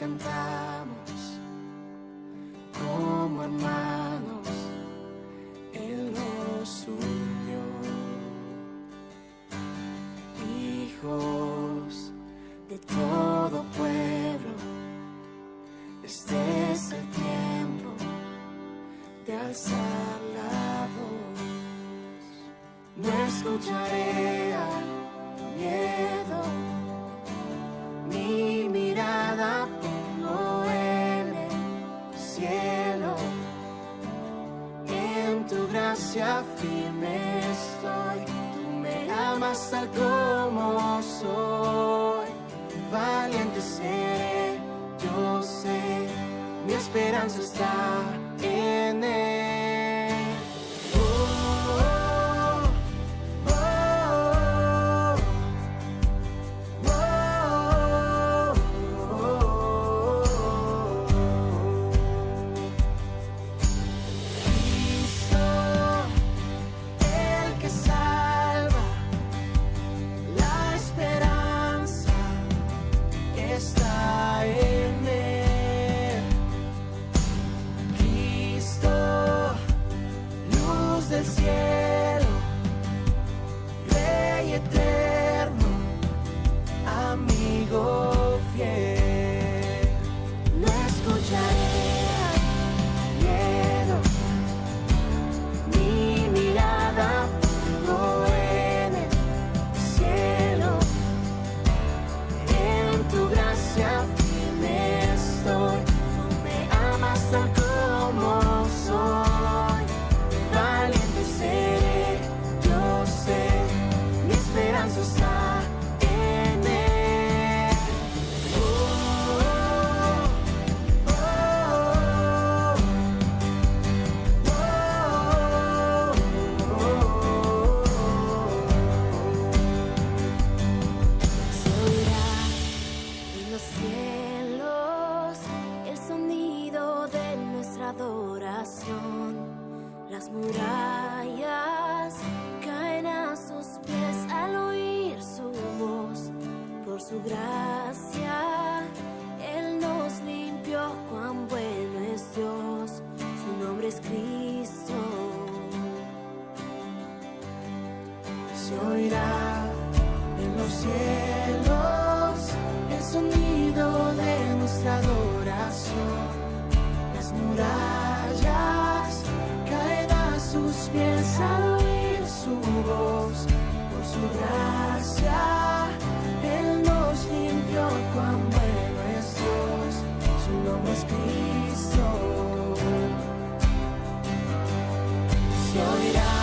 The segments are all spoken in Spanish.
cantamos como hermanos, Él nos unió. Hijos de todo pueblo, este es el tiempo de alzar la voz. No escucharé al miedo, mi mirada pongo en el cielo. En tu gracia firme estoy, tú me amas tal como soy. Valiente seré, yo sé, mi esperanza está en él. Del cielo, Rey eterno, amigo fiel. No escucharé al miedo, mi mirada pongo en el cielo. En tu gracia firme estoy, tú me amas tal como soy. Valiente seré, yo sé, mi esperanza está en él. Se oirá en los cielos el sonido de nuestra adoración. Las murallas caen a sus pies al oír su voz. Por su gracia, Él nos limpió, cuán bueno es Dios. Su nombre es Cristo. Se oirá en los cielos el sonido de nuestra adoración. Las murallas caen a sus pies al oír su voz. Por su gracia, Él nos limpió, cuán bueno es Dios. Su nombre es Cristo. Se oirá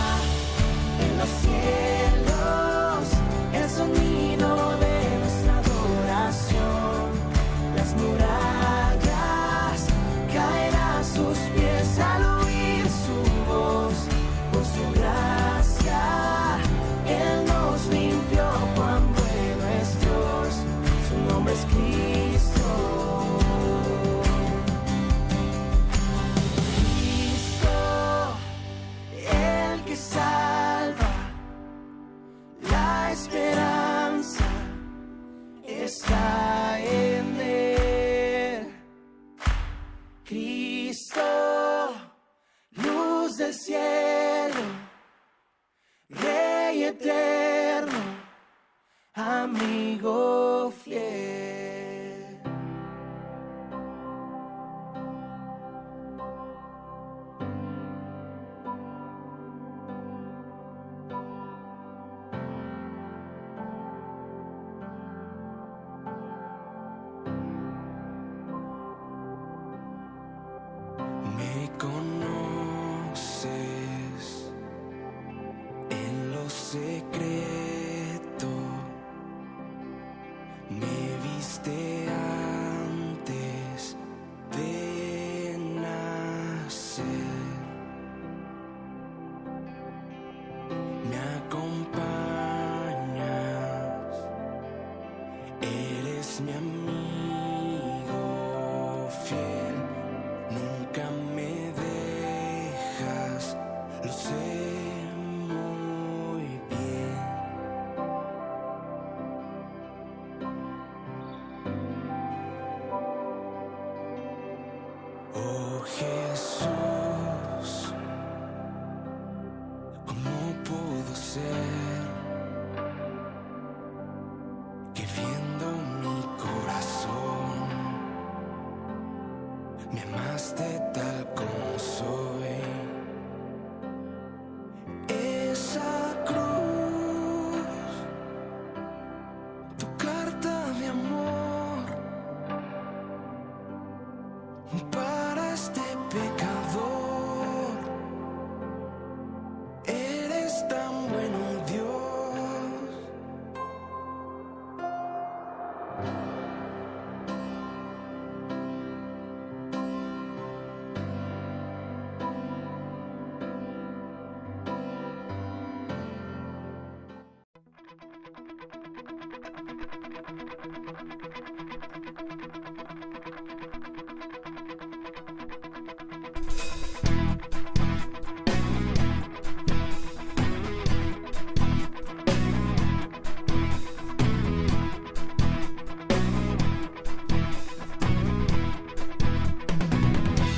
en los cielos el sonido de nuestra adoración. Las murallas caen a sus pies al oír su voz. Por su gracia, Él nos limpió, cuán bueno es Dios. Su nombre es Cristo. Cristo, el que salva, la esperanza está en él. Cristo, luz del cielo, Rey eterno, amigo fiel. Me conoces en lo secreto, me viste antes de nacer, me acompañas, eres mi amigo fiel. Nunca me dejas, lo sé muy bien. Jesús, ¿cómo pudo ser que viendo mi corazón me amaste tal como soy? Esa cruz, tu carta de amor para este pecador. Eres tan bueno, Dios.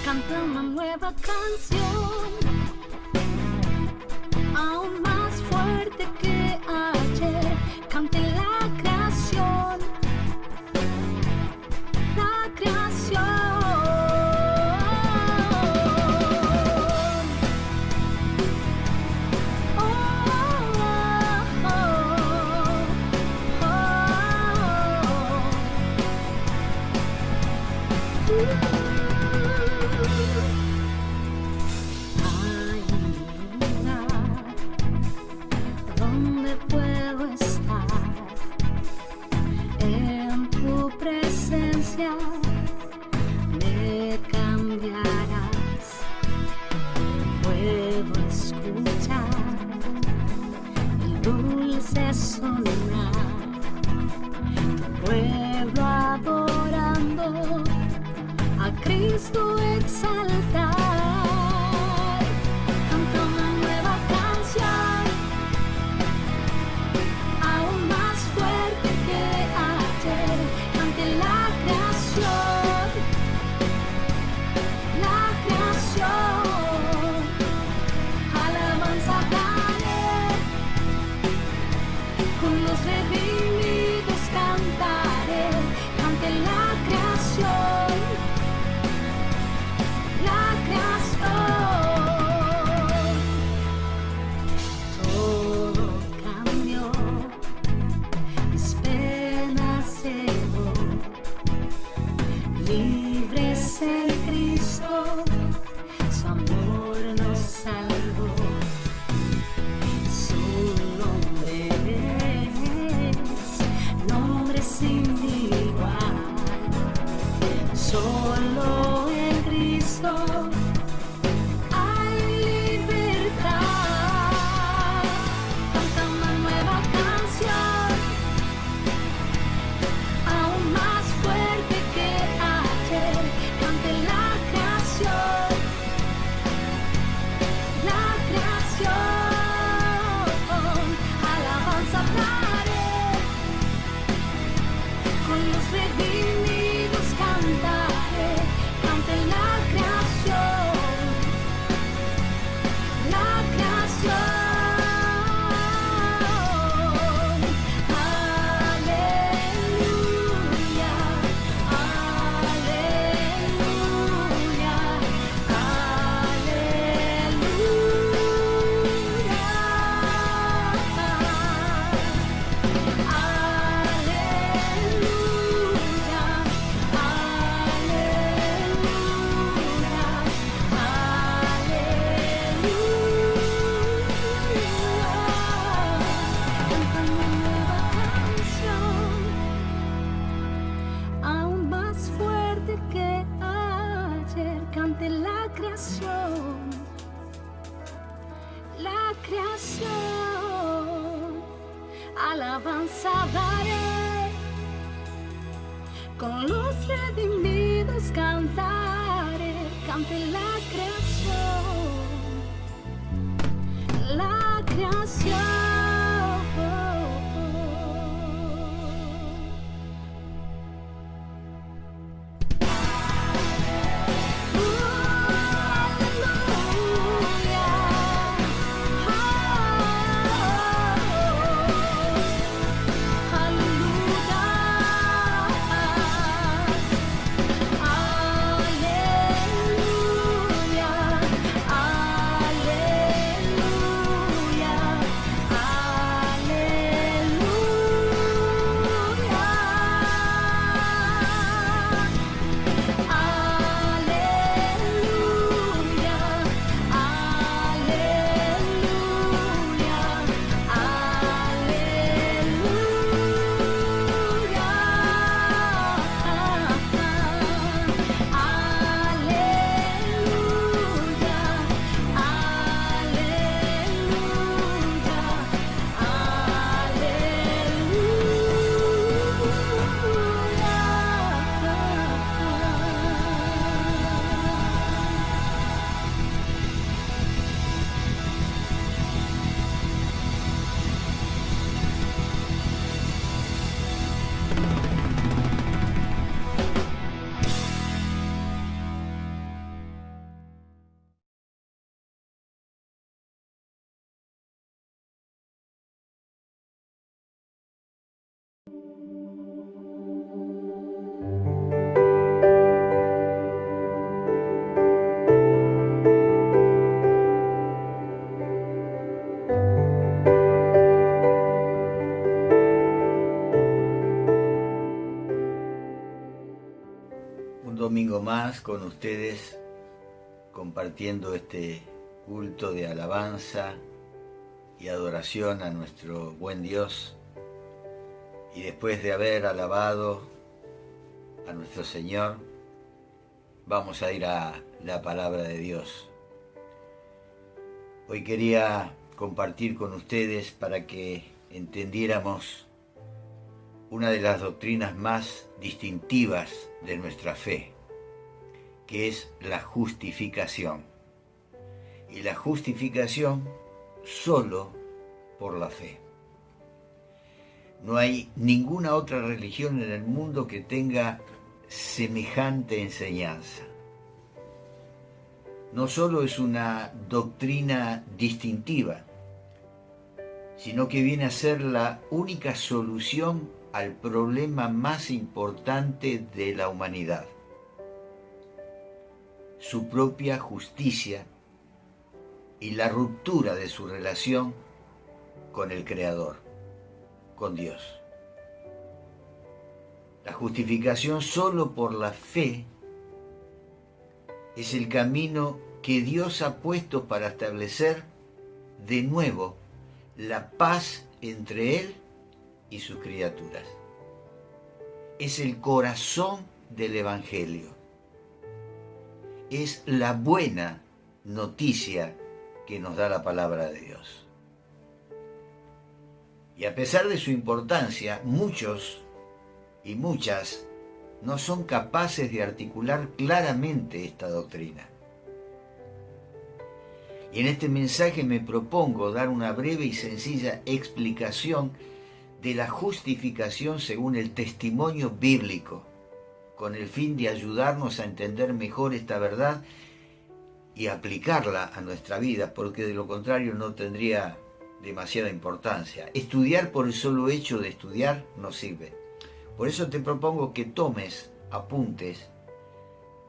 Canta una nueva canción, aún más fuerte que ayer. Cante la creación, la creación. Oh, oh, oh, oh. Hay un lugar donde puedo estar, en tu presencia me cambiarás. Puedo escuchar el dulce sonar, tu pueblo adorando, a Cristo exaltar. Canta una nueva canción, aún más fuerte que ayer. Cante la creación, la creación. Alabanza daré, con los redimidos cantaré. Cante la creación, la creación. Todo cambió, mis penas llevó, libres en Cristo, su amor nos salvó. Su nombre es nombre sin igual. Solo en Cristo hay libertad. Canta una nueva canción, aún más fuerte que ayer. Cante la creación, la creación. Alabanza daré, con los redimidos cantaré. Cante la creación, la creación. Aleluya, aleluya, aún más fuerte que ayer. Cante la creación, la creación. Alabanza daré, con los redimidos cantaré. Cante la creación, la creación. Un domingo más con ustedes, compartiendo este culto de alabanza y adoración a nuestro buen Dios. Y después de haber alabado a nuestro Señor, vamos a ir a la palabra de Dios. Hoy quería compartir con ustedes para que entendiéramos una de las doctrinas más distintivas de nuestra fe, que es la justificación. Y la justificación solo por la fe. No hay ninguna otra religión en el mundo que tenga semejante enseñanza. No solo es una doctrina distintiva, sino que viene a ser la única solución al problema más importante de la humanidad: su propia justicia y la ruptura de su relación con el Creador, con Dios. La justificación solo por la fe es el camino que Dios ha puesto para establecer de nuevo la paz entre Él y sus criaturas. Es el corazón del Evangelio. Es la buena noticia que nos da la palabra de Dios. Y a pesar de su importancia, muchos y muchas no son capaces de articular claramente esta doctrina. Y en este mensaje me propongo dar una breve y sencilla explicación de la justificación según el testimonio bíblico, con el fin de ayudarnos a entender mejor esta verdad y aplicarla a nuestra vida, porque de lo contrario no tendría demasiada importancia. Estudiar por el solo hecho de estudiar no sirve. Por eso te propongo que tomes apuntes,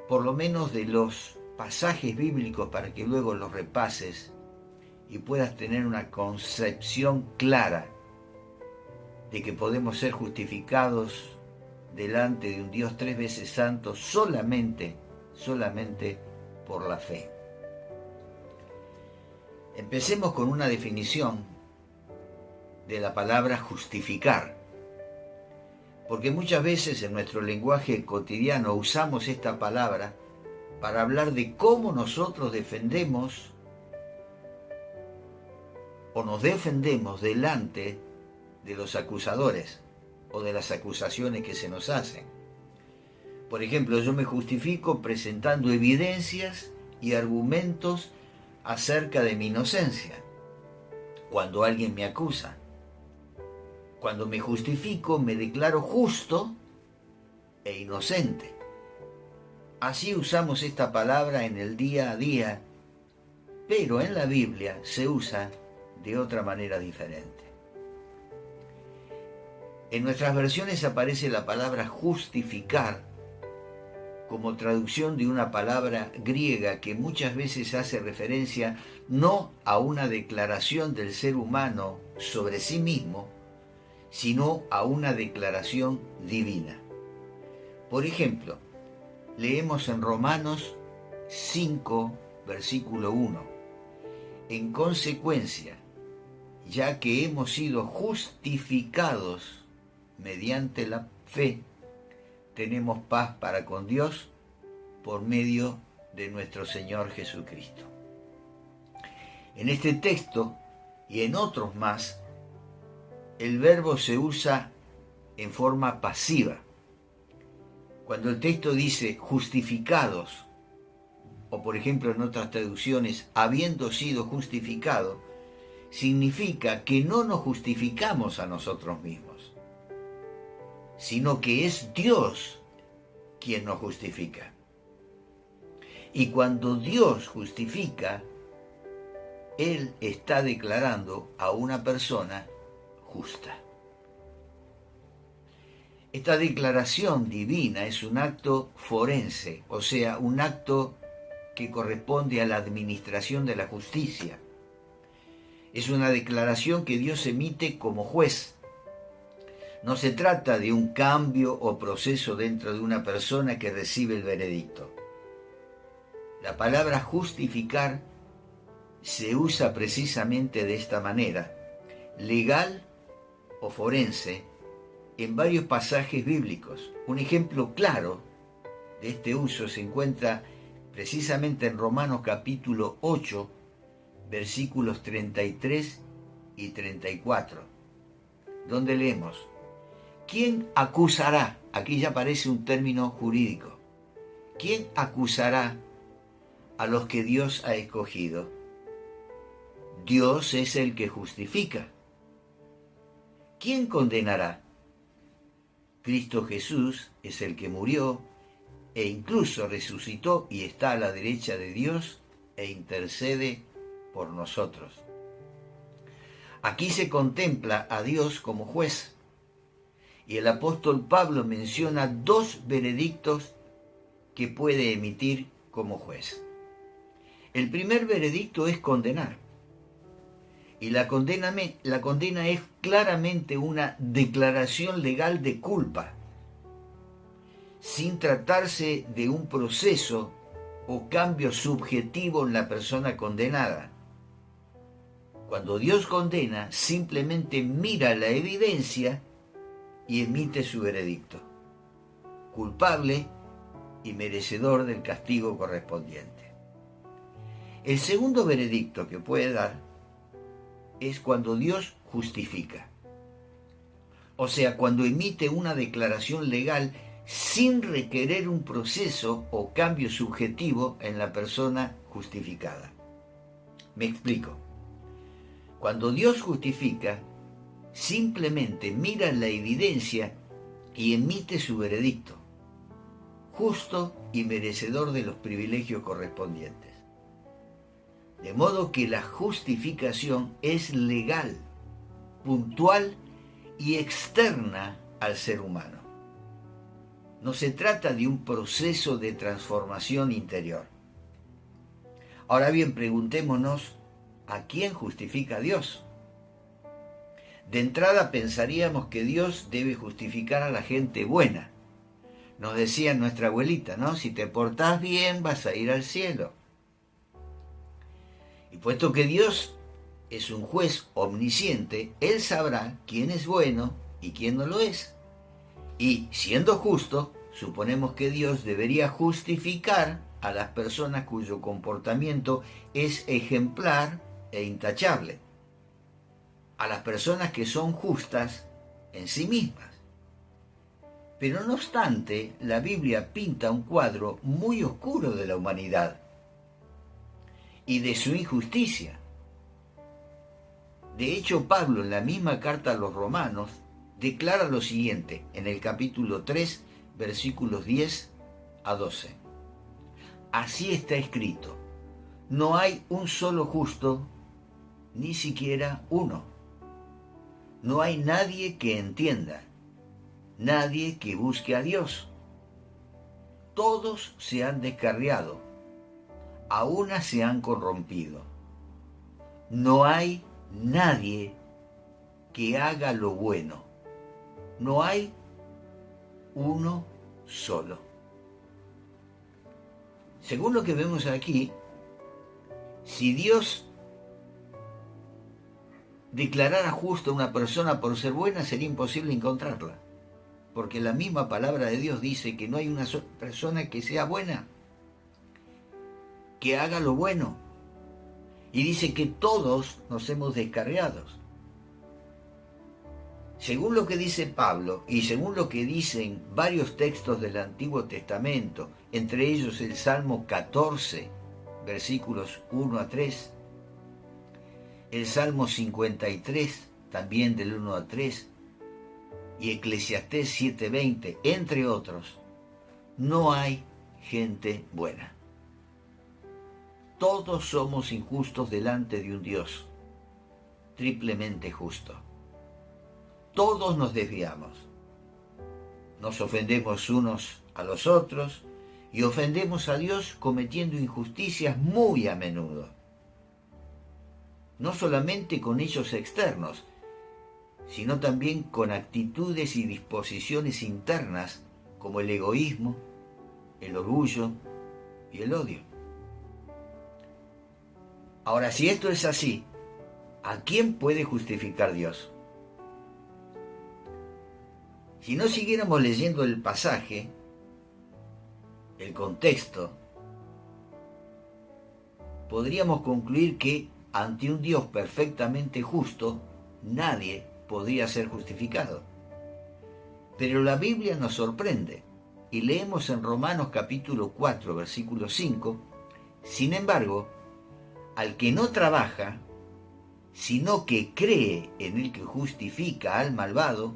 por lo menos de los pasajes bíblicos, para que luego los repases y puedas tener una concepción clara de que podemos ser justificados delante de un Dios 3 veces santo solamente por la fe. Empecemos con una definición de la palabra justificar, porque muchas veces en nuestro lenguaje cotidiano usamos esta palabra para hablar de cómo nosotros defendemos o nos defendemos delante de los acusadores o de las acusaciones que se nos hacen. Por ejemplo, yo me justifico presentando evidencias y argumentos acerca de mi inocencia cuando alguien me acusa. Cuando me justifico, me declaro justo e inocente. Así usamos esta palabra en el día a día, pero en la Biblia se usa de otra manera diferente. En nuestras versiones aparece la palabra justificar como traducción de una palabra griega que muchas veces hace referencia no a una declaración del ser humano sobre sí mismo, sino a una declaración divina. Por ejemplo, leemos en Romanos 5, versículo 1. En consecuencia, ya que hemos sido justificados mediante la fe, tenemos paz para con Dios por medio de nuestro Señor Jesucristo. En este texto y en otros más, el verbo se usa en forma pasiva. Cuando el texto dice justificados, o por ejemplo en otras traducciones, habiendo sido justificado, significa que no nos justificamos a nosotros mismos, sino que es Dios quien nos justifica. Y cuando Dios justifica, Él está declarando a una persona justa. Esta declaración divina es un acto forense, o sea, un acto que corresponde a la administración de la justicia. Es una declaración que Dios emite como juez. No se trata de un cambio o proceso dentro de una persona que recibe el veredicto. La palabra justificar se usa precisamente de esta manera, legal o forense, en varios pasajes bíblicos. Un ejemplo claro de este uso se encuentra precisamente en Romanos capítulo 8, versículos 33 y 34, donde leemos: ¿Quién acusará? Aquí ya aparece un término jurídico. ¿Quién acusará a los que Dios ha escogido? Dios es el que justifica. ¿Quién condenará? Cristo Jesús es el que murió e incluso resucitó y está a la derecha de Dios e intercede por nosotros. Aquí se contempla a Dios como juez. Y el apóstol Pablo menciona dos veredictos que puede emitir como juez. El primer veredicto es condenar. Y la condena es claramente una declaración legal de culpa, sin tratarse de un proceso o cambio subjetivo en la persona condenada. Cuando Dios condena, simplemente mira la evidencia y emite su veredicto, culpable y merecedor del castigo correspondiente. El segundo veredicto que puede dar es cuando Dios justifica, o sea, cuando emite una declaración legal sin requerir un proceso o cambio subjetivo en la persona justificada. Me explico. Cuando Dios justifica, simplemente mira la evidencia y emite su veredicto, justo y merecedor de los privilegios correspondientes. De modo que la justificación es legal, puntual y externa al ser humano. No se trata de un proceso de transformación interior. Ahora bien, preguntémonos, ¿a quién justifica Dios? De entrada pensaríamos que Dios debe justificar a la gente buena. Nos decía nuestra abuelita, ¿no? Si te portás bien vas a ir al cielo. Y puesto que Dios es un juez omnisciente, Él sabrá quién es bueno y quién no lo es. Y siendo justo, suponemos que Dios debería justificar a las personas cuyo comportamiento es ejemplar e intachable, a las personas que son justas en sí mismas. Pero no obstante, la Biblia pinta un cuadro muy oscuro de la humanidad y de su injusticia. De hecho, Pablo, en la misma carta a los Romanos, declara lo siguiente, en el capítulo 3, versículos 10 a 12. Así está escrito: no hay un solo justo, ni siquiera uno. No hay nadie que entienda, nadie que busque a Dios. Todos se han descarriado, a una se han corrompido. No hay nadie que haga lo bueno. No hay uno solo. Según lo que vemos aquí, si Dios declarara justo a una persona por ser buena, sería imposible encontrarla. Porque la misma palabra de Dios dice que no hay una sola persona que sea buena, que haga lo bueno. Y dice que todos nos hemos descarriado. Según lo que dice Pablo y según lo que dicen varios textos del Antiguo Testamento, entre ellos el Salmo 14, versículos 1 a 3, el Salmo 53, también del 1 a 3, y Eclesiastés 7:20, entre otros, no hay gente buena. Todos somos injustos delante de un Dios triplemente justo. Todos nos desviamos. nos ofendemos unos a los otros y ofendemos a Dios cometiendo injusticias muy a menudo. No solamente con hechos externos, sino también con actitudes y disposiciones internas como el egoísmo, el orgullo y el odio. Ahora, si esto es así, ¿a quién puede justificar Dios? Si no siguiéramos leyendo el pasaje, el contexto, podríamos concluir que ante un Dios perfectamente justo, nadie podría ser justificado. Pero la Biblia nos sorprende y leemos en Romanos capítulo 4, versículo 5, sin embargo, al que no trabaja, sino que cree en el que justifica al malvado,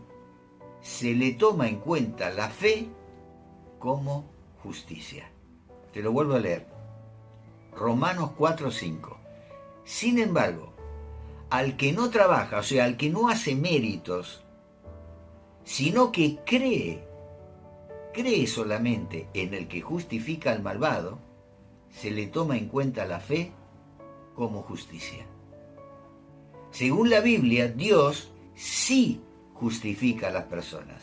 se le toma en cuenta la fe como justicia. Te lo vuelvo a leer. Romanos 4, 5. Sin embargo, al que no trabaja, o sea, al que no hace méritos, sino que cree solamente en el que justifica al malvado, se le toma en cuenta la fe como justicia. Según la Biblia, Dios sí justifica a las personas.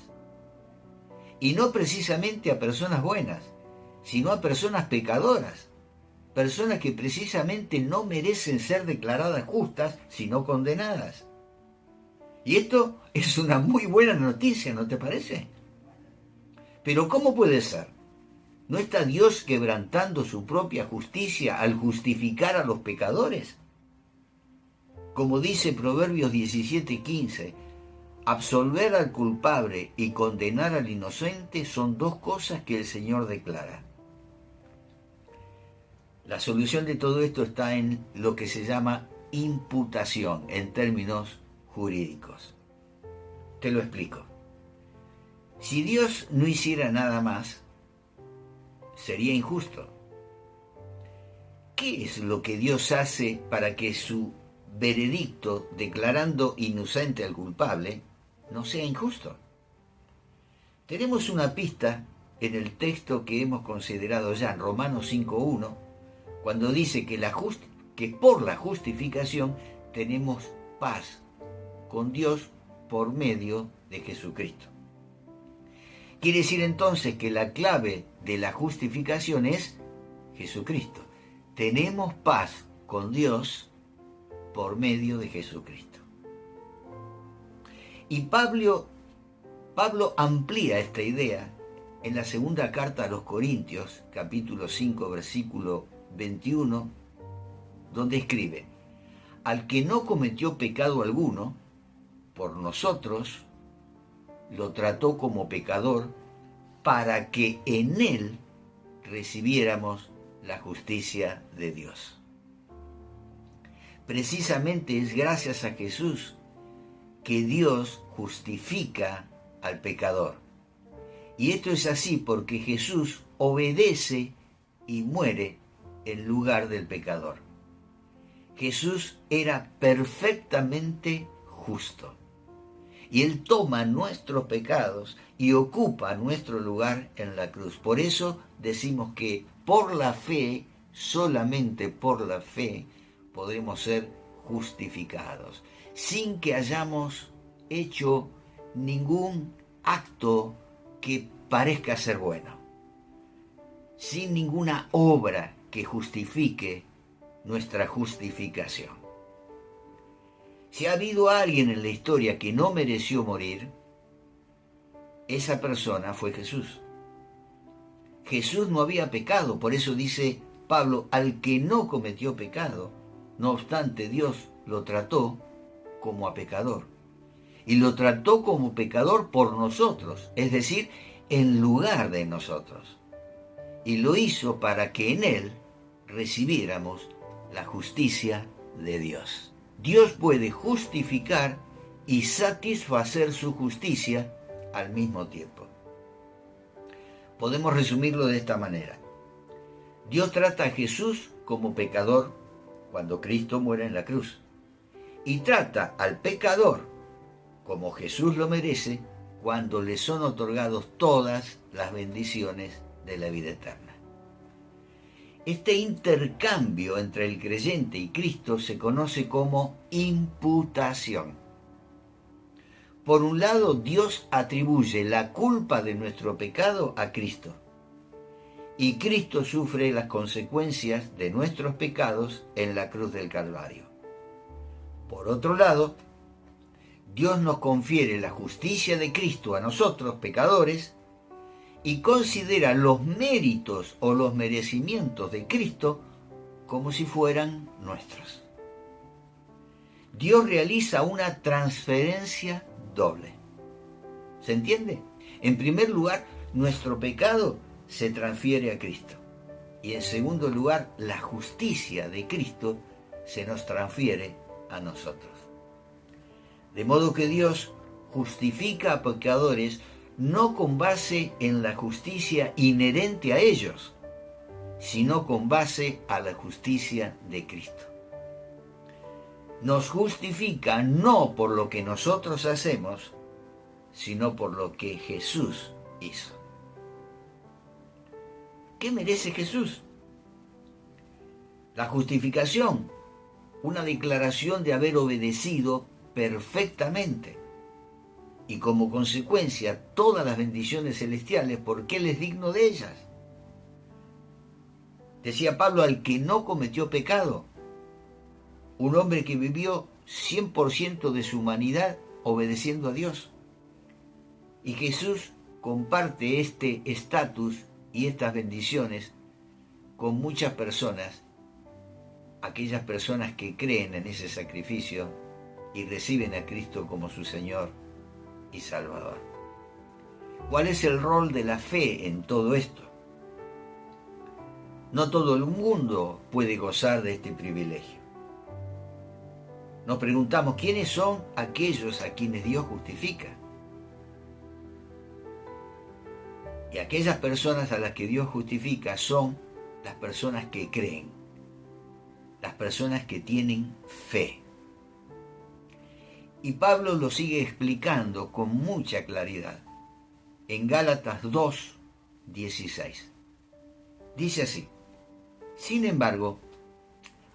Y no precisamente a personas buenas, sino a personas pecadoras. Personas que precisamente no merecen ser declaradas justas, sino condenadas. Y esto es una muy buena noticia, ¿no te parece? Pero ¿cómo puede ser? ¿No está Dios quebrantando su propia justicia al justificar a los pecadores? Como dice Proverbios 17:15, absolver al culpable y condenar al inocente son dos cosas que el Señor declara. La solución de todo esto está en lo que se llama imputación en términos jurídicos. Te lo explico. Si Dios no hiciera nada más, sería injusto. ¿Qué es lo que Dios hace para que su veredicto declarando inocente al culpable no sea injusto? Tenemos una pista en el texto que hemos considerado ya en Romanos 5:1, cuando dice que por la justificación tenemos paz con Dios por medio de Jesucristo. Quiere decir entonces que la clave de la justificación es Jesucristo. Tenemos paz con Dios por medio de Jesucristo. Y Pablo amplía esta idea en la segunda carta a los Corintios, capítulo 5, versículo 21, donde escribe: al que no cometió pecado alguno, por nosotros lo trató como pecador para que en él recibiéramos la justicia de Dios. Precisamente es gracias a Jesús que Dios justifica al pecador. Y esto es así porque Jesús obedece y muere en lugar del pecador. Jesús era perfectamente justo. Y Él toma nuestros pecados y ocupa nuestro lugar en la cruz. Por eso decimos que por la fe, solamente por la fe, podemos ser justificados, sin que hayamos hecho ningún acto que parezca ser bueno, sin ninguna obra que justifique nuestra justificación. Si ha habido alguien en la historia que no mereció morir, esa persona fue Jesús. Jesús no había pecado, por eso dice Pablo, al que no cometió pecado, no obstante Dios lo trató como a pecador. Y lo trató como pecador por nosotros, es decir, en lugar de nosotros. Y lo hizo para que en él recibiéramos la justicia de Dios. Dios puede justificar y satisfacer su justicia al mismo tiempo. Podemos resumirlo de esta manera. Dios trata a Jesús como pecador cuando Cristo muere en la cruz. Y trata al pecador como Jesús lo merece cuando le son otorgados todas las bendiciones de la vida eterna. Este intercambio entre el creyente y Cristo se conoce como imputación. Por un lado, Dios atribuye la culpa de nuestro pecado a Cristo, y Cristo sufre las consecuencias de nuestros pecados en la cruz del Calvario. Por otro lado, Dios nos confiere la justicia de Cristo a nosotros, pecadores, y considera los méritos o los merecimientos de Cristo como si fueran nuestros. Dios realiza una transferencia doble. ¿Se entiende? En primer lugar, nuestro pecado se transfiere a Cristo. Y en segundo lugar, la justicia de Cristo se nos transfiere a nosotros. De modo que Dios justifica a pecadores no con base en la justicia inherente a ellos, sino con base a la justicia de Cristo. Nos justifica no por lo que nosotros hacemos, sino por lo que Jesús hizo. ¿Qué merece Jesús? La justificación, una declaración de haber obedecido perfectamente y como consecuencia todas las bendiciones celestiales porque Él es digno de ellas. Decía Pablo, al que no cometió pecado, un hombre que vivió 100% de su humanidad obedeciendo a Dios. Y Jesús comparte este estatus y estas bendiciones con muchas personas, aquellas personas que creen en ese sacrificio y reciben a Cristo como su Señor y Salvador. ¿Cuál es el rol de la fe en todo esto? No todo el mundo puede gozar de este privilegio. Nos preguntamos, ¿quiénes son aquellos a quienes Dios justifica? Y aquellas personas a las que Dios justifica son las personas que creen, las personas que tienen fe. Y Pablo lo sigue explicando con mucha claridad en Gálatas 2:16. Dice así: sin embargo,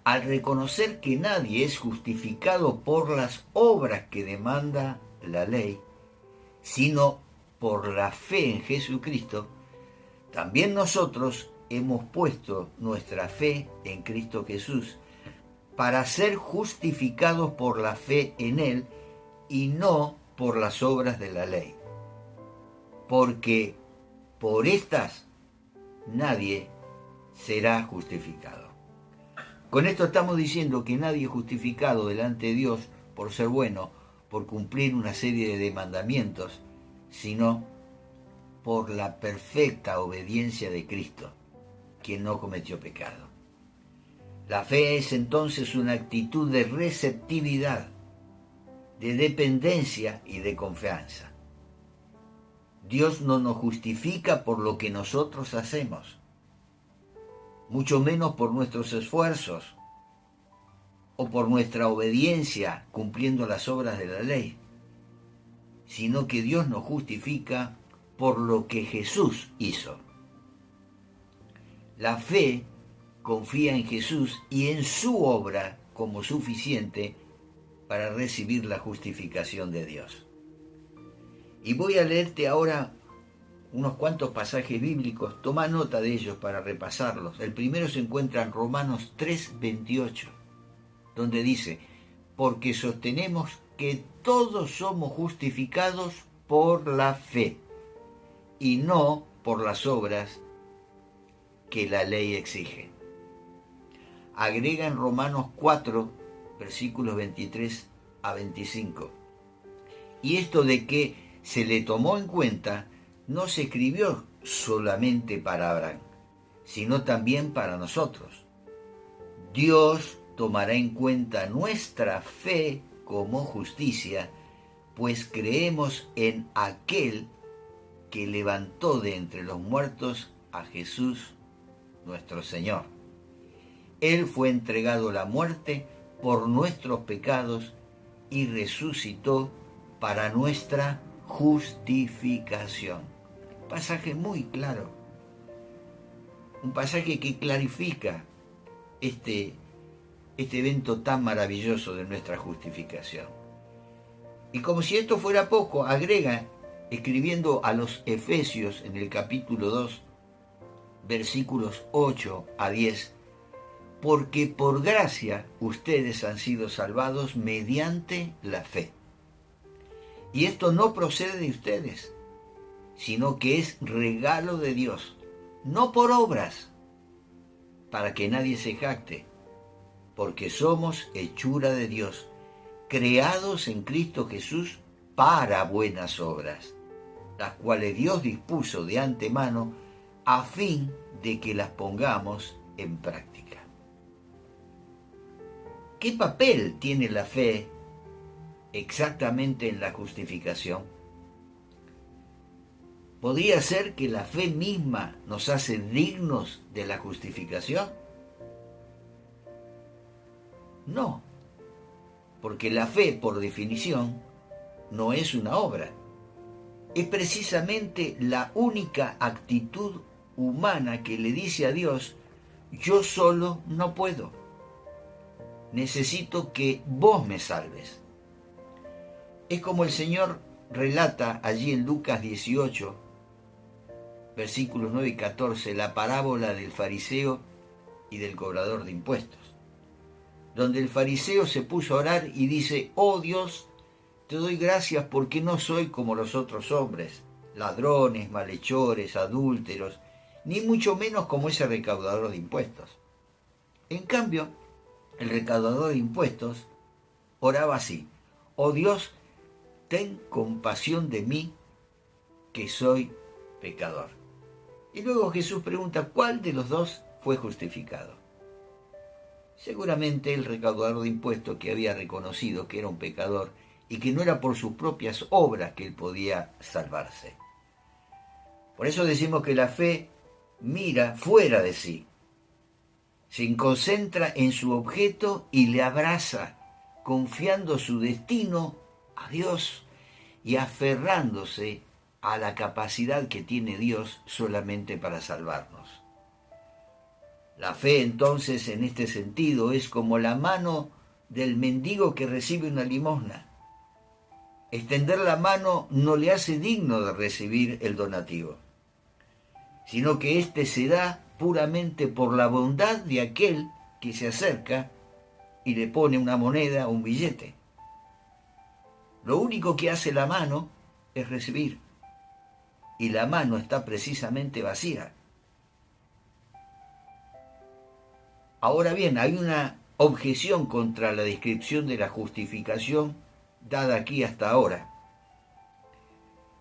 al reconocer que nadie es justificado por las obras que demanda la ley, sino por la fe en Jesucristo, también nosotros hemos puesto nuestra fe en Cristo Jesús para ser justificados por la fe en Él y no por las obras de la ley. Porque por estas nadie será justificado. Con esto estamos diciendo que nadie es justificado delante de Dios por ser bueno, por cumplir una serie de mandamientos, sino por la perfecta obediencia de Cristo, quien no cometió pecado. La fe es entonces una actitud de receptividad, de dependencia y de confianza. Dios no nos justifica por lo que nosotros hacemos, mucho menos por nuestros esfuerzos o por nuestra obediencia cumpliendo las obras de la ley, sino que Dios nos justifica por lo que Jesús hizo. La fe confía en Jesús y en su obra como suficiente para recibir la justificación de Dios. Y voy a leerte ahora unos cuantos pasajes bíblicos. Toma nota de ellos para repasarlos. El primero se encuentra en Romanos 3:28, donde dice: porque sostenemos que todos somos justificados por la fe y no por las obras que la ley exige. Agrega en Romanos 4, versículos 23 a 25. Y esto de que se le tomó en cuenta no se escribió solamente para Abraham, sino también para nosotros. Dios tomará en cuenta nuestra fe como justicia, pues creemos en aquel que levantó de entre los muertos a Jesús nuestro Señor. Él fue entregado a la muerte por nuestros pecados y resucitó para nuestra justificación. Un pasaje muy claro, un pasaje que clarifica este evento tan maravilloso de nuestra justificación. Y como si esto fuera poco, agrega, escribiendo a los Efesios en el capítulo 2, versículos 8 a 10, porque por gracia ustedes han sido salvados mediante la fe. Y esto no procede de ustedes, sino que es regalo de Dios, no por obras, para que nadie se jacte, porque somos hechura de Dios, creados en Cristo Jesús para buenas obras, las cuales Dios dispuso de antemano a fin de que las pongamos en práctica. ¿Qué papel tiene la fe exactamente en la justificación? ¿Podría ser que la fe misma nos hace dignos de la justificación? No, porque la fe, por definición, no es una obra. Es precisamente la única actitud humana que le dice a Dios: yo solo no puedo. Necesito que vos me salves. Es como el Señor relata allí en Lucas 18, versículos 9 y 14, la parábola del fariseo y del cobrador de impuestos, donde el fariseo se puso a orar y dice: oh Dios, te doy gracias porque no soy como los otros hombres, ladrones, malhechores, adúlteros, ni mucho menos como ese recaudador de impuestos. En cambio, el recaudador de impuestos oraba así: oh Dios, ten compasión de mí, que soy pecador. Y luego Jesús pregunta: ¿cuál de los dos fue justificado? Seguramente el recaudador de impuestos, que había reconocido que era un pecador y que no era por sus propias obras que él podía salvarse. Por eso decimos que la fe mira fuera de sí, se concentra en su objeto y le abraza, confiando su destino a Dios y aferrándose a la capacidad que tiene Dios solamente para salvarnos. La fe, entonces, en este sentido, es como la mano del mendigo que recibe una limosna. Extender la mano no le hace digno de recibir el donativo, sino que éste se da puramente por la bondad de aquel que se acerca y le pone una moneda o un billete. Lo único que hace la mano es recibir, y la mano está precisamente vacía. Ahora bien, hay una objeción contra la descripción de la justificación dada aquí hasta ahora,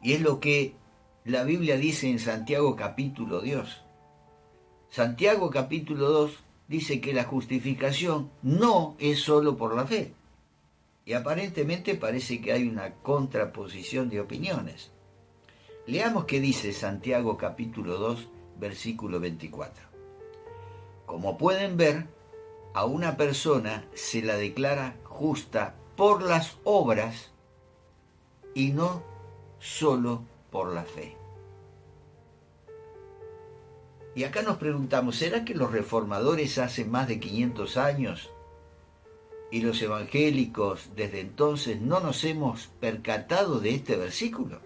y es lo que la Biblia dice en Santiago capítulo 2. Santiago capítulo 2 dice que la justificación no es solo por la fe, y aparentemente parece que hay una contraposición de opiniones. Leamos qué dice Santiago capítulo 2, versículo 24. Como pueden ver, a una persona se la declara justa por las obras y no solo por la fe. Y acá nos preguntamos, ¿será que los reformadores hace más de 500 años y los evangélicos desde entonces no nos hemos percatado de este versículo?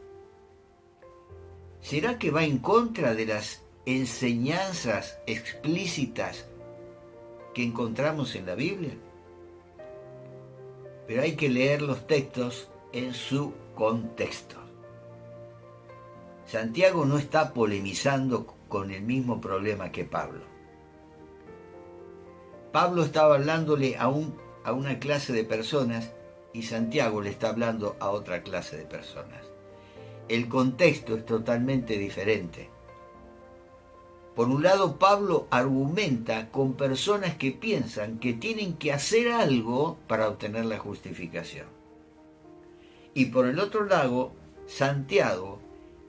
¿Será que va en contra de las enseñanzas explícitas que encontramos en la Biblia? Pero hay que leer los textos en su contexto. Santiago no está polemizando con el mismo problema que Pablo. Pablo estaba hablándole a una clase de personas y Santiago le está hablando a otra clase de personas. El contexto es totalmente diferente. Por un lado, Pablo argumenta con personas que piensan que tienen que hacer algo para obtener la justificación. Y por el otro lado, Santiago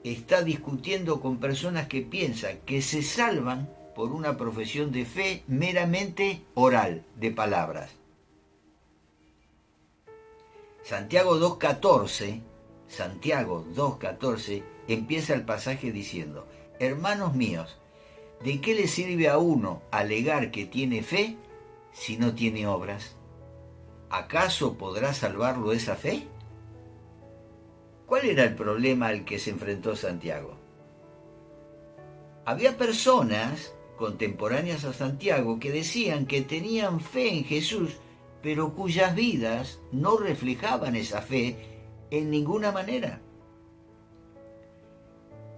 está discutiendo con personas que piensan que se salvan por una profesión de fe meramente oral, de palabras. Santiago 2.14 Santiago 2:14, empieza el pasaje diciendo: hermanos míos, ¿de qué le sirve a uno alegar que tiene fe si no tiene obras? ¿Acaso podrá salvarlo esa fe? ¿Cuál era el problema al que se enfrentó Santiago? Había personas contemporáneas a Santiago que decían que tenían fe en Jesús, pero cuyas vidas no reflejaban esa fe en ninguna manera.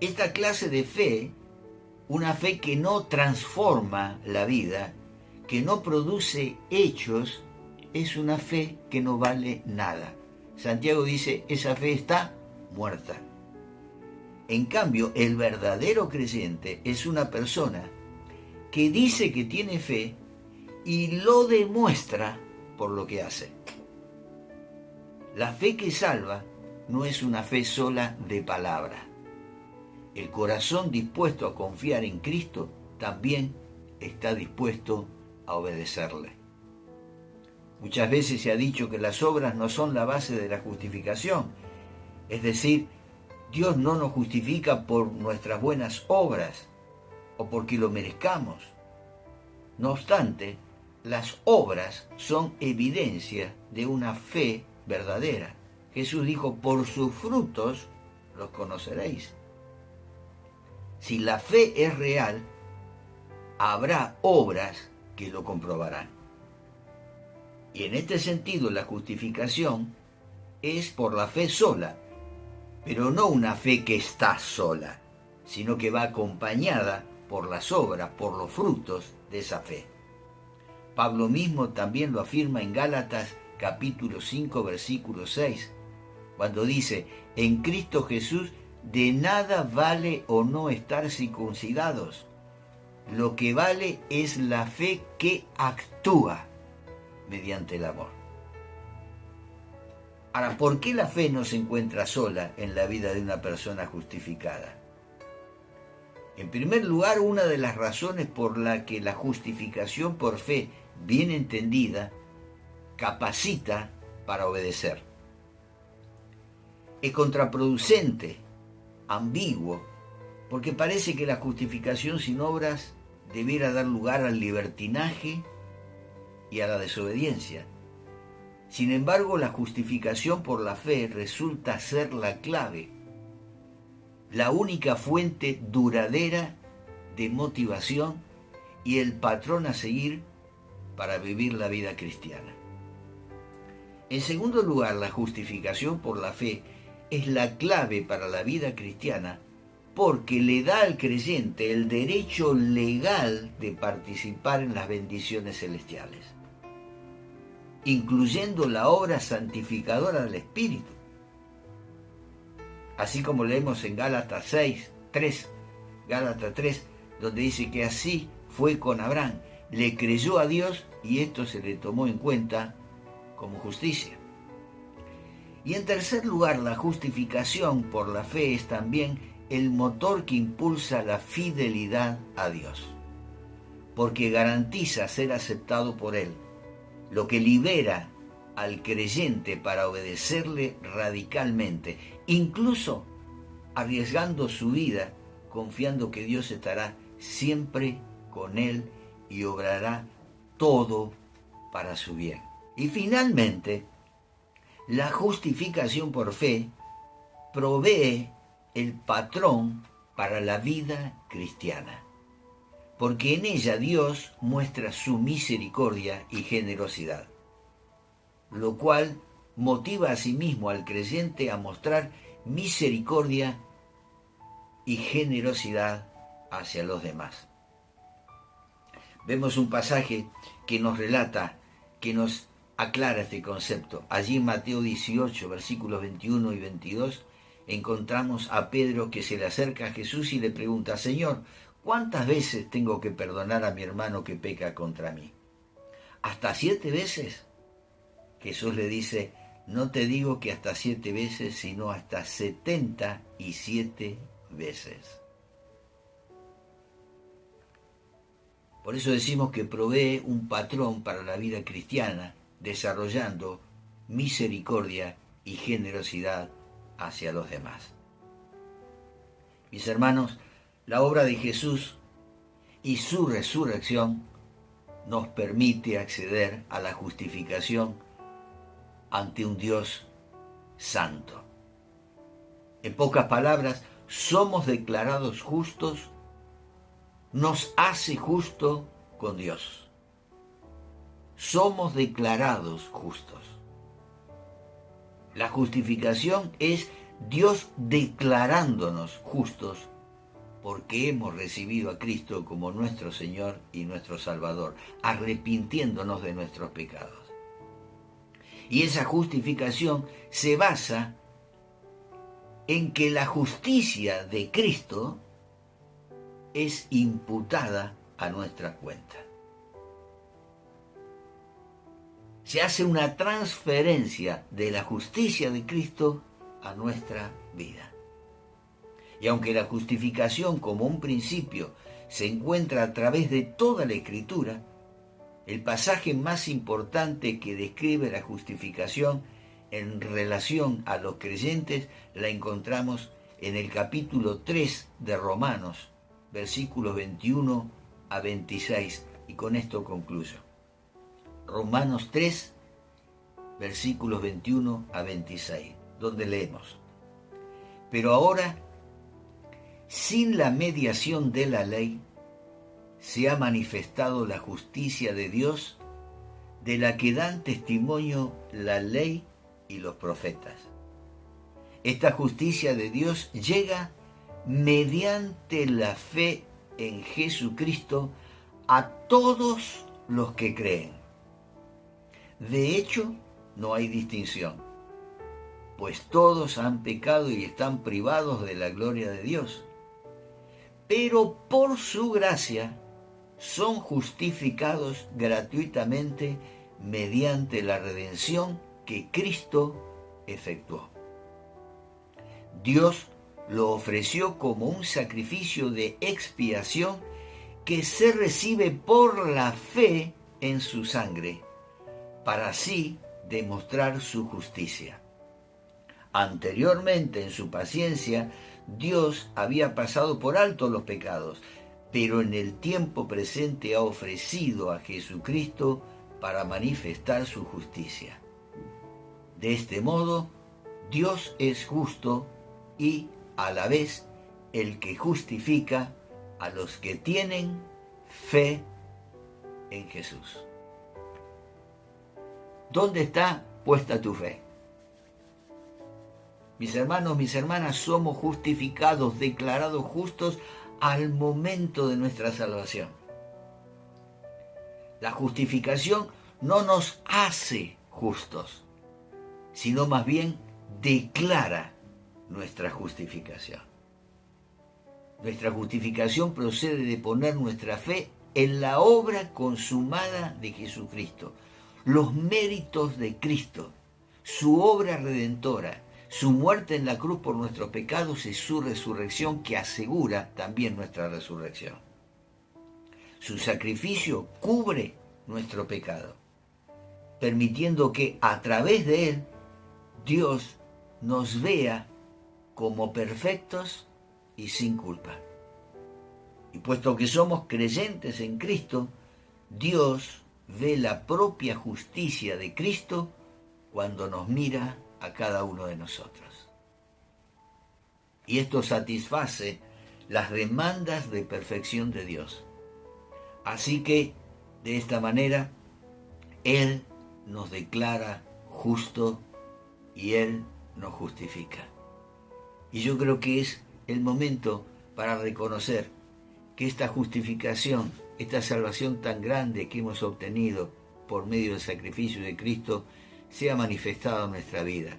Esta clase de fe, una fe que no transforma la vida, que no produce hechos, es una fe que no vale nada. Santiago dice, esa fe está muerta. En cambio, el verdadero creyente es una persona que dice que tiene fe y lo demuestra por lo que hace. La fe que salva no es una fe sola de palabra. El corazón dispuesto a confiar en Cristo también está dispuesto a obedecerle. Muchas veces se ha dicho que las obras no son la base de la justificación. Es decir, Dios no nos justifica por nuestras buenas obras o porque lo merezcamos. No obstante, las obras son evidencia de una fe verdadera. Jesús dijo, por sus frutos los conoceréis. Si la fe es real, habrá obras que lo comprobarán. Y en este sentido, la justificación es por la fe sola, pero no una fe que está sola, sino que va acompañada por las obras, por los frutos de esa fe. Pablo mismo también lo afirma en Gálatas capítulo 5, versículo 6, cuando dice, en Cristo Jesús de nada vale o no estar circuncidados. Lo que vale es la fe que actúa mediante el amor. Ahora, ¿por qué la fe no se encuentra sola en la vida de una persona justificada? En primer lugar, una de las razones por la que la justificación por fe, bien entendida, capacita para obedecer. Es contraproducente, ambiguo, porque parece que la justificación sin obras debiera dar lugar al libertinaje y a la desobediencia. Sin embargo, la justificación por la fe resulta ser la clave, la única fuente duradera de motivación y el patrón a seguir para vivir la vida cristiana. En segundo lugar, la justificación por la fe es la clave para la vida cristiana porque le da al creyente el derecho legal de participar en las bendiciones celestiales, incluyendo la obra santificadora del Espíritu. Así como leemos en Gálatas 3, donde dice que así fue con Abraham, le creyó a Dios y esto se le tomó en cuenta como justicia. Y en tercer lugar, la justificación por la fe es también el motor que impulsa la fidelidad a Dios, porque garantiza ser aceptado por Él, lo que libera al creyente para obedecerle radicalmente, incluso arriesgando su vida, confiando que Dios estará siempre con él y obrará todo para su bien. Y finalmente, la justificación por fe provee el patrón para la vida cristiana, porque en ella Dios muestra su misericordia y generosidad, lo cual motiva a sí mismo al creyente a mostrar misericordia y generosidad hacia los demás. Vemos un pasaje que nos relata, que nos aclara este concepto. Allí en Mateo 18, versículos 21 y 22, encontramos a Pedro que se le acerca a Jesús y le pregunta, Señor, ¿cuántas veces tengo que perdonar a mi hermano que peca contra mí? ¿Hasta 7 veces? Jesús le dice, no te digo que hasta 7 veces, sino hasta 77 veces. Por eso decimos que provee un patrón para la vida cristiana, desarrollando misericordia y generosidad hacia los demás. Mis hermanos, la obra de Jesús y su resurrección nos permite acceder a la justificación ante un Dios santo. En pocas palabras, somos declarados justos, nos hace justo con Dios. Somos declarados justos. La justificación es Dios declarándonos justos porque hemos recibido a Cristo como nuestro Señor y nuestro Salvador, arrepintiéndonos de nuestros pecados. Y esa justificación se basa en que la justicia de Cristo es imputada a nuestra cuenta. Se hace una transferencia de la justicia de Cristo a nuestra vida. Y aunque la justificación como un principio se encuentra a través de toda la Escritura, el pasaje más importante que describe la justificación en relación a los creyentes la encontramos en el capítulo 3 de Romanos, versículos 21 a 26, y con esto concluyo. Romanos 3, versículos 21 a 26, donde leemos: Pero ahora, sin la mediación de la ley, se ha manifestado la justicia de Dios, de la que dan testimonio la ley y los profetas. Esta justicia de Dios llega mediante la fe en Jesucristo a todos los que creen. De hecho, no hay distinción, pues todos han pecado y están privados de la gloria de Dios. Pero por su gracia son justificados gratuitamente mediante la redención que Cristo efectuó. Dios lo ofreció como un sacrificio de expiación que se recibe por la fe en su sangre, para así demostrar su justicia. Anteriormente, en su paciencia, Dios había pasado por alto los pecados, pero en el tiempo presente ha ofrecido a Jesucristo para manifestar su justicia. De este modo, Dios es justo y, a la vez, el que justifica a los que tienen fe en Jesús. ¿Dónde está puesta tu fe? Mis hermanos, mis hermanas, somos justificados, declarados justos al momento de nuestra salvación. La justificación no nos hace justos, sino más bien declara nuestra justificación. Nuestra justificación procede de poner nuestra fe en la obra consumada de Jesucristo, los méritos de Cristo, su obra redentora, su muerte en la cruz por nuestros pecados y su resurrección que asegura también nuestra resurrección. Su sacrificio cubre nuestro pecado, permitiendo que a través de él Dios nos vea como perfectos y sin culpa. Y puesto que somos creyentes en Cristo, Dios ve la propia justicia de Cristo cuando nos mira a cada uno de nosotros. Y esto satisface las demandas de perfección de Dios. Así que, de esta manera, Él nos declara justo y Él nos justifica. Y yo creo que es el momento para reconocer que esta justificación, esta salvación tan grande que hemos obtenido por medio del sacrificio de Cristo, sea manifestada en nuestra vida,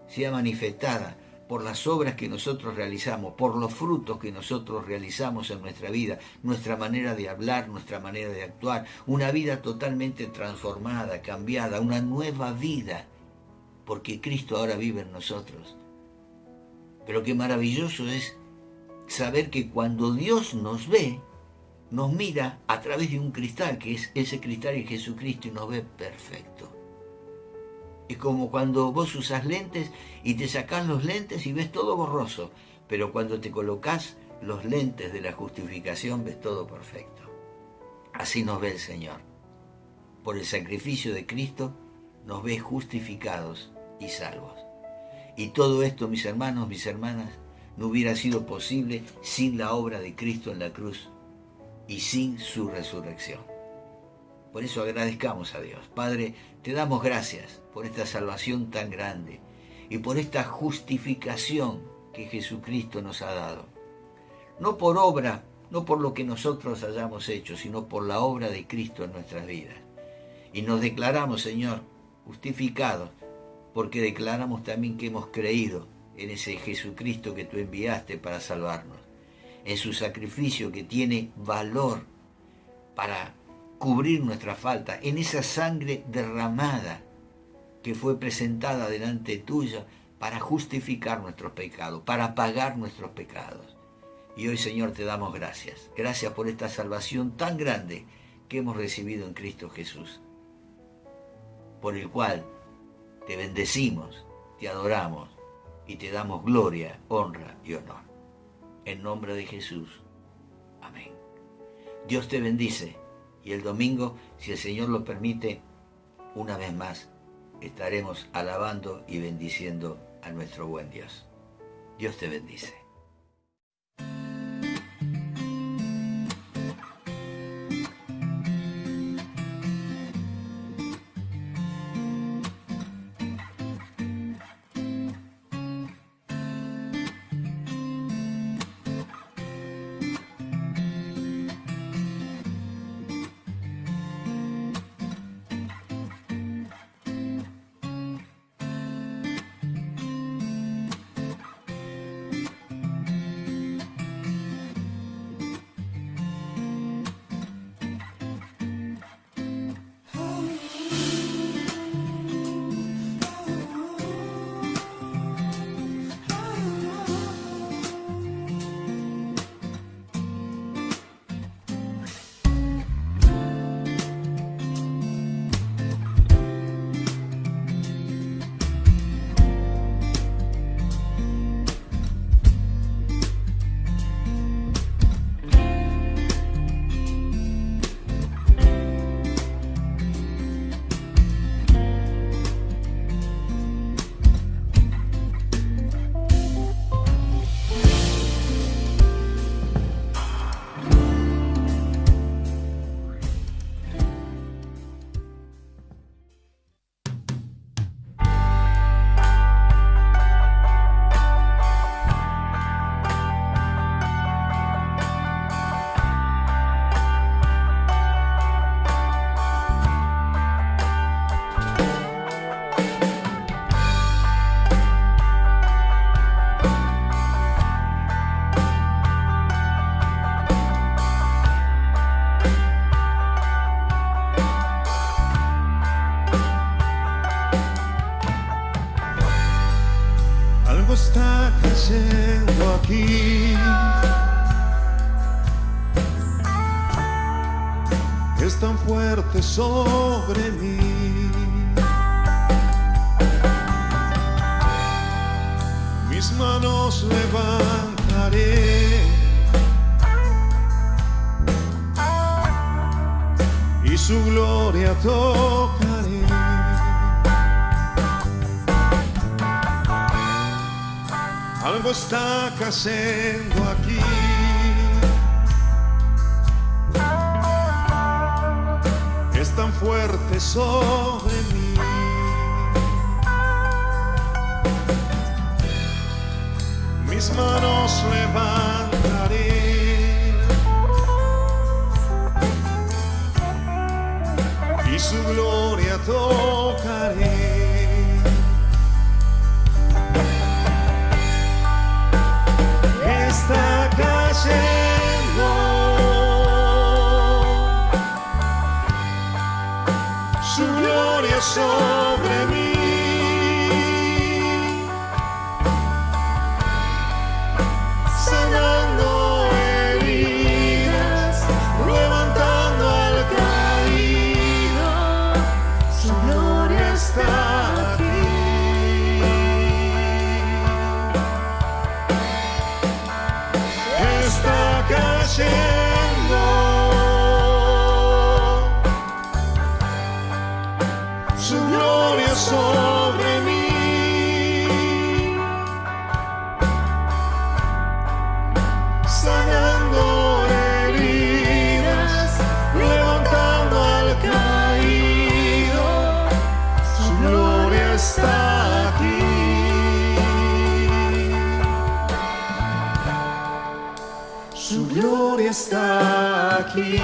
sea manifestada por las obras que nosotros realizamos, por los frutos que nosotros realizamos en nuestra vida, nuestra manera de hablar, nuestra manera de actuar, una vida totalmente transformada, cambiada, una nueva vida, porque Cristo ahora vive en nosotros. Pero qué maravilloso es saber que cuando Dios nos ve, nos mira a través de un cristal, que es ese cristal es Jesucristo, y nos ve perfecto. Es como cuando vos usás lentes y te sacás los lentes y ves todo borroso, pero cuando te colocás los lentes de la justificación ves todo perfecto. Así nos ve el Señor. Por el sacrificio de Cristo nos ve justificados y salvos. Y todo esto, mis hermanos, mis hermanas, no hubiera sido posible sin la obra de Cristo en la cruz y sin su resurrección. Por eso agradezcamos a Dios. Padre, te damos gracias por esta salvación tan grande y por esta justificación que Jesucristo nos ha dado. No por obra, no por lo que nosotros hayamos hecho, sino por la obra de Cristo en nuestras vidas. Y nos declaramos, Señor, justificados, porque declaramos también que hemos creído en ese Jesucristo que tú enviaste para salvarnos, en su sacrificio que tiene valor para cubrir nuestra falta, en esa sangre derramada que fue presentada delante tuya para justificar nuestros pecados, para pagar nuestros pecados. Y hoy, Señor, te damos gracias. Gracias por esta salvación tan grande que hemos recibido en Cristo Jesús, por el cual te bendecimos, te adoramos y te damos gloria, honra y honor. En nombre de Jesús. Amén. Dios te bendice. Y el domingo, si el Señor lo permite, una vez más, estaremos alabando y bendiciendo a nuestro buen Dios. Dios te bendice. Está cayendo aquí, es tan fuerte sobre mí. Mis manos levantaré y su gloria tocaré. Algo está cayendo aquí, es tan fuerte sobre mí. Mis manos levantaré y su gloria tocaré. Está cayendo su gloria sobre mí, sanando heridas, levantando al caído, su gloria está aquí. su gloria está aquí.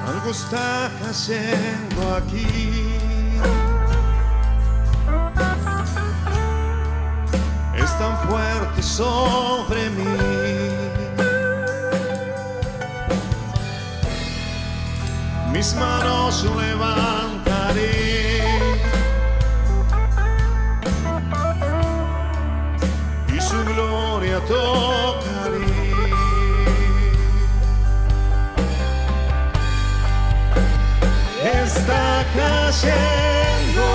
Algo está cayendo aquí. Es tan fuerte sobre mí. Mis manos levantaré y su gloria tocaré. Está cayendo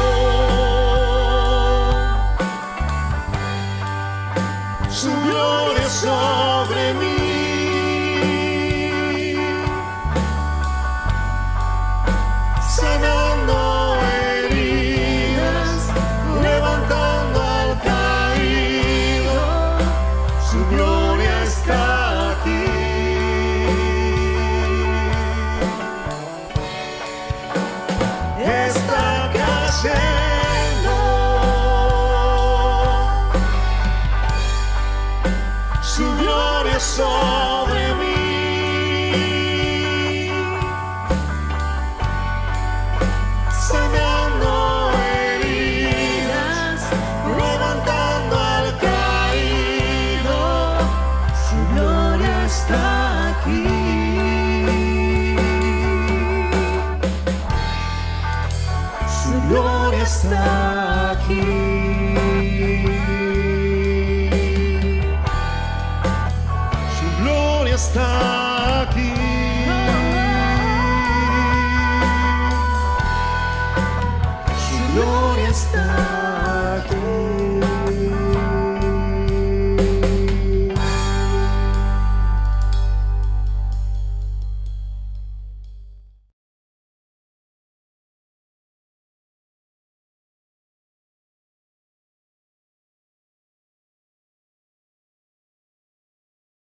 su gloria sobre mí. Sanando heridas, levantando al caído, su gloria está aquí. Está cayendo su gloria sobre mí. Sanando heridas, levantando al caído, su gloria está aquí. Su gloria está aquí. Su gloria está aquí. Su gloria está aquí.